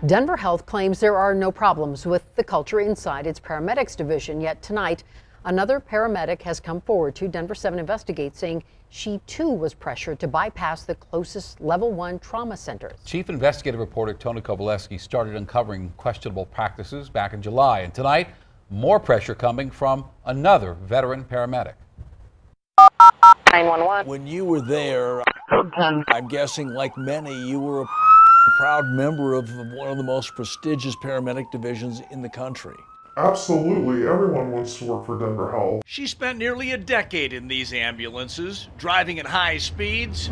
Denver Health claims there are no problems with the culture inside its paramedics division. Yet tonight, another paramedic has come forward to Denver7 Investigates, saying she too was pressured to bypass the closest level 1 trauma centers. Chief investigative reporter Tony Kowaleski started uncovering questionable practices back in July. And tonight, more pressure coming from another veteran paramedic. 911. When you were there, I'm guessing like many, you were a proud member of one of the most prestigious paramedic divisions in the country. Absolutely, everyone wants to work for Denver Health. She spent nearly a decade in these ambulances, driving at high speeds,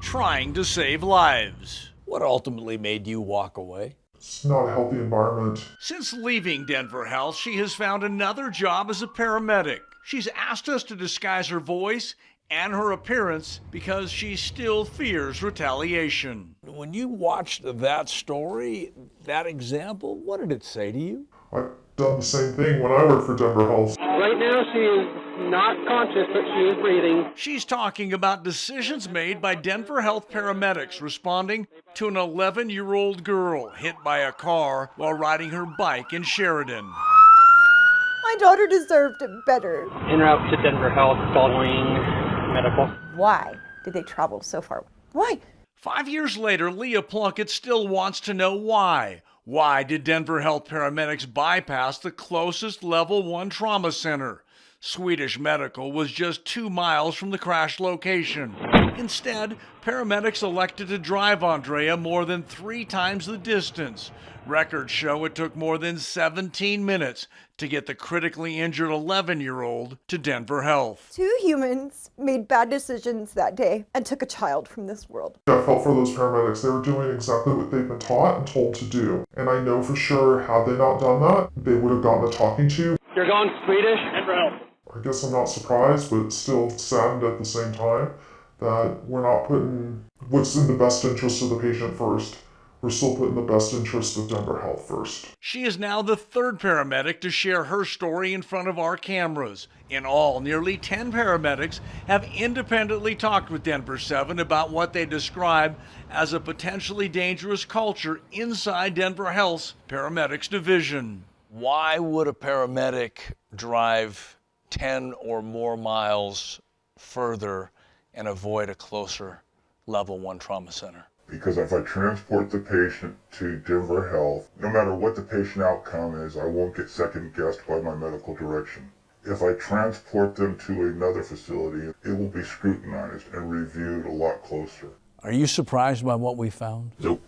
trying to save lives. What ultimately made you walk away? It's not a healthy environment. Since leaving Denver Health, she has found another job as a paramedic. She's asked us to disguise her voice and her appearance because she still fears retaliation. When you watched that story, that example, what did it say to you? I've done the same thing when I worked for Denver Health. Right now she is not conscious, but she is breathing. She's talking about decisions made by Denver Health paramedics responding to an 11-year-old girl hit by a car while riding her bike in Sheridan. My daughter deserved better. En route to Denver Health following medical. Why did they travel so far? Why? 5 years later, Leah Plunkett still wants to know why. Why did Denver Health paramedics bypass the closest level 1 trauma center? Swedish Medical was just 2 miles from the crash location. Instead, paramedics elected to drive Andrea more than 3 times the distance. Records show it took more than 17 minutes to get the critically injured 11-year-old to Denver Health. 2 humans made bad decisions that day and took a child from this world. I felt for those paramedics. They were doing exactly what they've been taught and told to do. And I know for sure, had they not done that, they would have gotten a talking to. You're going Swedish? Denver Health. I guess I'm not surprised, but still saddened at the same time that we're not putting what's in the best interest of the patient first. We're still putting the best interest of Denver Health first. She is now the 3rd paramedic to share her story in front of our cameras. In all, nearly 10 paramedics have independently talked with Denver7 about what they describe as a potentially dangerous culture inside Denver Health's paramedics division. Why would a paramedic drive 10 or more miles further and avoid a closer level 1 trauma center? Because if I transport the patient to Denver Health, no matter what the patient outcome is, I won't get second guessed by my medical direction. If I transport them to another facility, it will be scrutinized and reviewed a lot closer. Are you surprised by what we found? Nope,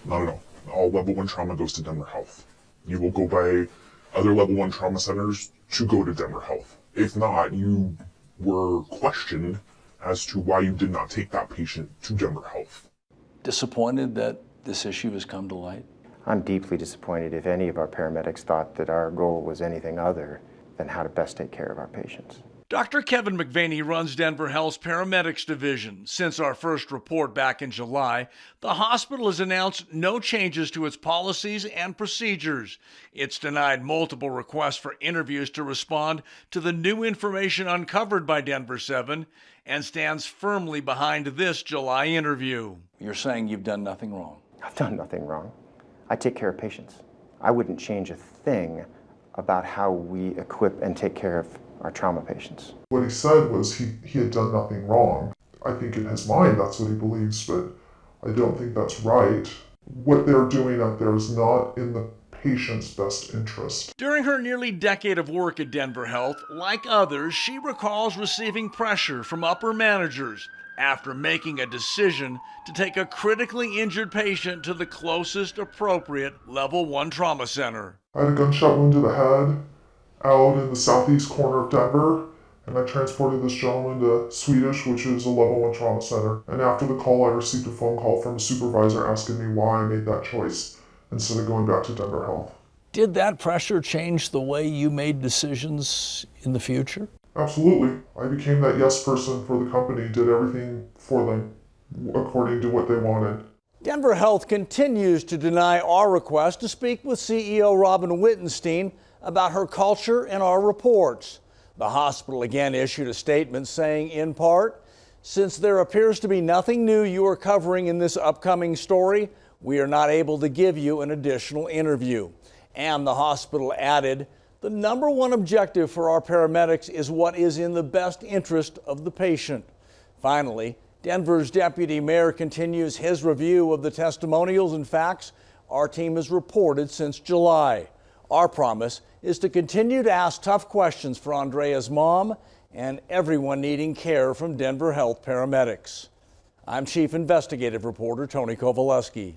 not at all. All level 1 trauma goes to Denver Health. You will go by other level 1 trauma centers to go to Denver Health. If not, you were questioned as to why you did not take that patient to Denver Health. Disappointed that this issue has come to light? I'm deeply disappointed if any of our paramedics thought that our goal was anything other than how to best take care of our patients. Dr. Kevin McVaney runs Denver Health's paramedics division. Since our first report back in July, the hospital has announced no changes to its policies and procedures. It's denied multiple requests for interviews to respond to the new information uncovered by Denver7 and stands firmly behind this July interview. You're saying you've done nothing wrong? I've done nothing wrong. I take care of patients. I wouldn't change a thing about how we equip and take care of our trauma patients. What he said was he had done nothing wrong. I think in his mind that's what he believes, but I don't think that's right. What they're doing up there is not in the patient's best interest. During her nearly decade of work at Denver Health, like others, she recalls receiving pressure from upper managers after making a decision to take a critically injured patient to the closest appropriate level 1 trauma center. I had a gunshot wound to the head out in the southeast corner of Denver, and I transported this gentleman to Swedish, which is a level 1 trauma center. And after the call, I received a phone call from a supervisor asking me why I made that choice instead of going back to Denver Health. Did that pressure change the way you made decisions in the future? Absolutely. I became that yes person for the company, did everything for them according to what they wanted. Denver Health continues to deny our request to speak with CEO Robin Wittenstein about her culture and our reports. The hospital again issued a statement saying, in part, since there appears to be nothing new you are covering in this upcoming story, we are not able to give you an additional interview. And the hospital added, the number one objective for our paramedics is what is in the best interest of the patient. Finally, Denver's deputy mayor continues his review of the testimonials and facts our team has reported since July. Our promise is to continue to ask tough questions for Andrea's mom and everyone needing care from Denver Health paramedics. I'm Chief Investigative Reporter Tony Kowaleski.